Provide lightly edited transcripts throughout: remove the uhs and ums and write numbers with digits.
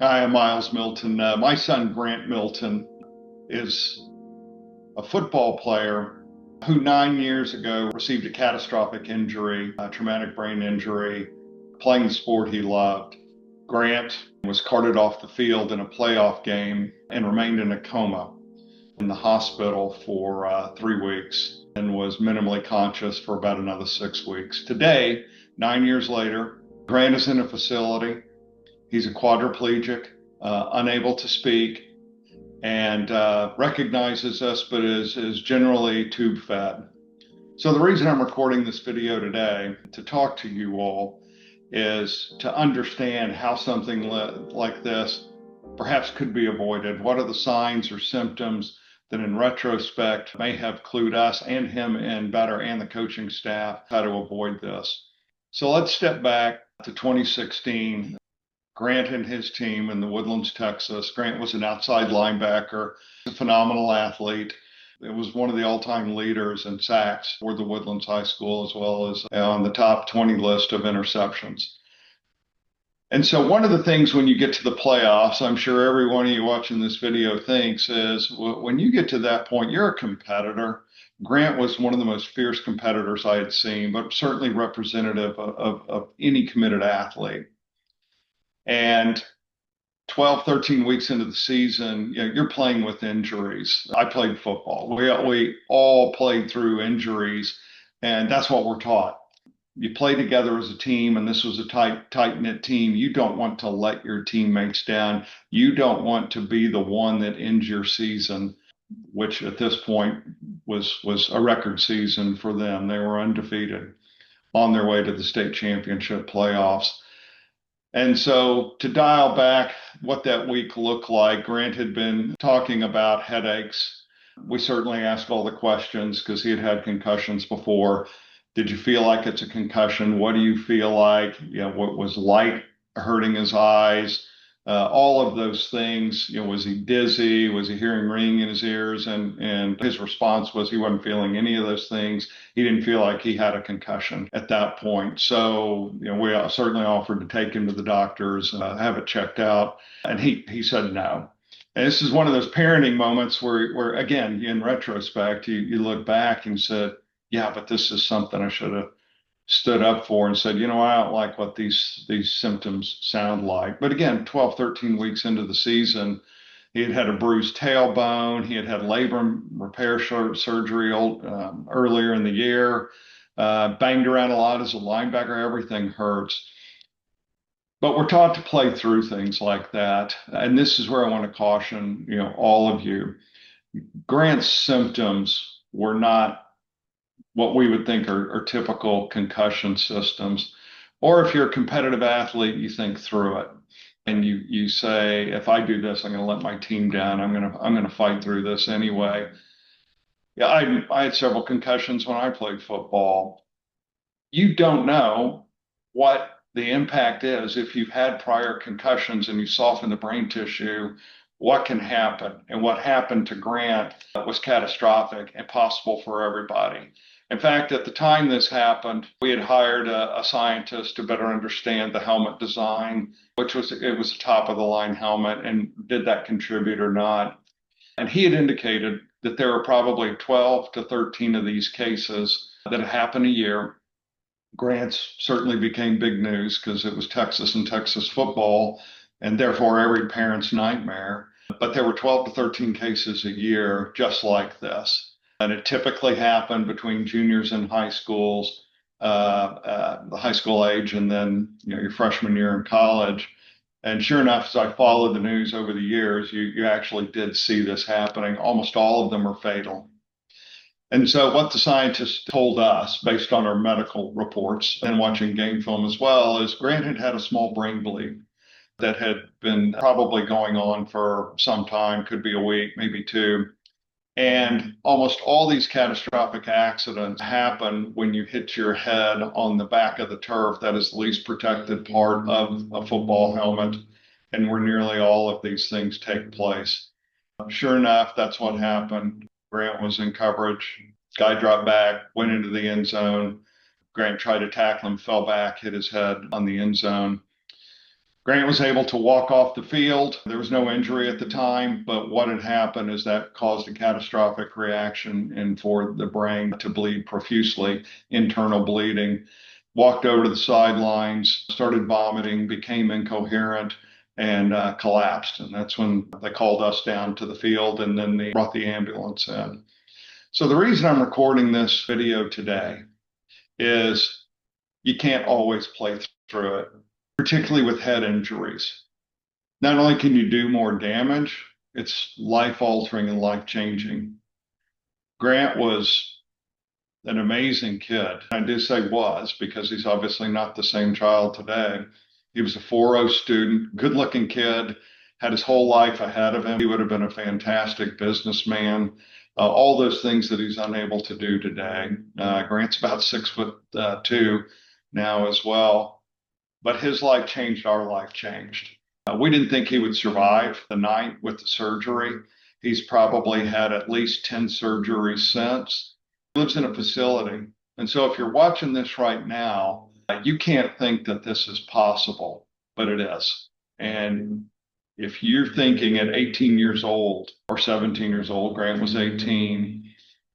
Hi, I'm Miles Milton. My son, Grant Milton, is a football player who 9 years ago received a catastrophic injury, a traumatic brain injury, playing the sport he loved. Grant was carted off the field in a playoff game and remained in a coma in the hospital for 3 weeks and was minimally conscious for about another 6 weeks. Today, 9 years later, Grant is in a facility. He's a quadriplegic, unable to speak, and recognizes us, but is generally tube fed. So the reason I'm recording this video today to talk to you all is to understand how something like this perhaps could be avoided. What are the signs or symptoms that in retrospect may have clued us and him in better, and the coaching staff, how to avoid this? So let's step back to 2016. Grant and his team in the Woodlands, Texas. Grant was an outside linebacker, a phenomenal athlete. It was one of the all-time leaders in sacks for the Woodlands High School, as well as on the top 20 list of interceptions. And so one of the things when you get to the playoffs, I'm sure every one of you watching this video thinks is, when you get to that point, you're a competitor. Grant was one of the most fierce competitors I had seen, but certainly representative of any committed athlete. And 12, 13 weeks into the season, you're playing with injuries. I played football. We all played through injuries, and that's what we're taught. You play together as a team, and this was a tight-knit team. You don't want to let your teammates down. You don't want to be the one that ends your season, which at this point was a record season for them. They were undefeated on their way to the state championship playoffs. And so to dial back what that week looked like, Grant had been talking about headaches. We certainly asked all the questions because he had had concussions before. Did you feel like it's a concussion? What do you feel like? What was light hurting his eyes? All of those things. Was he dizzy? Was he hearing ringing in his ears? And his response was he wasn't feeling any of those things. He didn't feel like he had a concussion at that point. So, we certainly offered to take him to the doctors, have it checked out, and he said no. And this is one of those parenting moments where again, in retrospect, you look back and said, yeah, but this is something I should have stood up for and said, I don't like what these symptoms sound like. But again, 12, 13 weeks into the season, he had had a bruised tailbone. He had had labor and repair surgery earlier in the year, banged around a lot as a linebacker. Everything hurts. But we're taught to play through things like that. And this is where I want to caution, all of you. Grant's symptoms were not what we would think are typical concussion systems. Or if you're a competitive athlete, you think through it and you say, if I do this, I'm going to let my team down. I'm going to fight through this anyway. Yeah, I had several concussions when I played football. You don't know what the impact is if you've had prior concussions and you soften the brain tissue, what can happen. And what happened to Grant was catastrophic and possible for everybody. In fact, at the time this happened, we had hired a scientist to better understand the helmet design, it was a top of the line helmet, and did that contribute or not? And he had indicated that there were probably 12 to 13 of these cases that happen a year. Grants certainly became big news because it was Texas and Texas football, and therefore every parent's nightmare. But there were 12 to 13 cases a year just like this. And it typically happened between juniors in high schools, the high school age, and then your freshman year in college. And sure enough, as I followed the news over the years, you actually did see this happening. Almost all of them are fatal. And so what the scientists told us, based on our medical reports and watching game film as well, is Grant had had a small brain bleed that had been probably going on for some time, could be a week, maybe two. And almost all these catastrophic accidents happen when you hit your head on the back of the turf. That is the least protected part of a football helmet, and where nearly all of these things take place. Sure enough, that's what happened. Grant was in coverage. Guy dropped back, went into the end zone. Grant tried to tackle him, fell back, hit his head on the end zone. Grant was able to walk off the field. There was no injury at the time, but what had happened is that caused a catastrophic reaction and for the brain to bleed profusely, internal bleeding. Walked over to the sidelines, started vomiting, became incoherent, and collapsed. And that's when they called us down to the field, and then they brought the ambulance in. So the reason I'm recording this video today is you can't always play through it, particularly with head injuries. Not only can you do more damage, it's life altering and life changing. Grant was an amazing kid. I do say was because he's obviously not the same child today. He was a 4.0 student, good looking kid, had his whole life ahead of him. He would have been a fantastic businessman. All those things that he's unable to do today. Grant's about 6'2" now as well. But his life changed, our life changed. We didn't think he would survive the night with the surgery. He's probably had at least 10 surgeries since. He lives in a facility. And so if you're watching this right now, you can't think that this is possible, but it is. And if you're thinking at 18 years old or 17 years old, Grant was 18,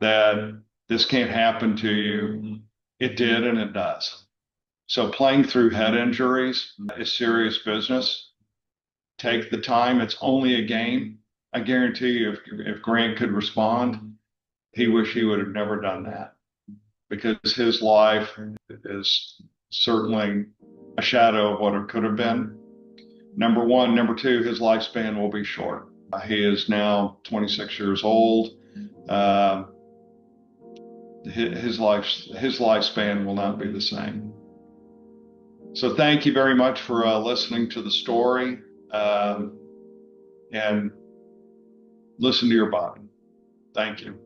that this can't happen to you, it did and it does. So playing through head injuries is serious business. Take the time. It's only a game. I guarantee you, if Grant could respond, he wish he would have never done that because his life is certainly a shadow of what it could have been. Number one. Number two, his lifespan will be short. He is now 26 years old. His lifespan will not be the same. So thank you very much for listening to the story and listen to your body. Thank you.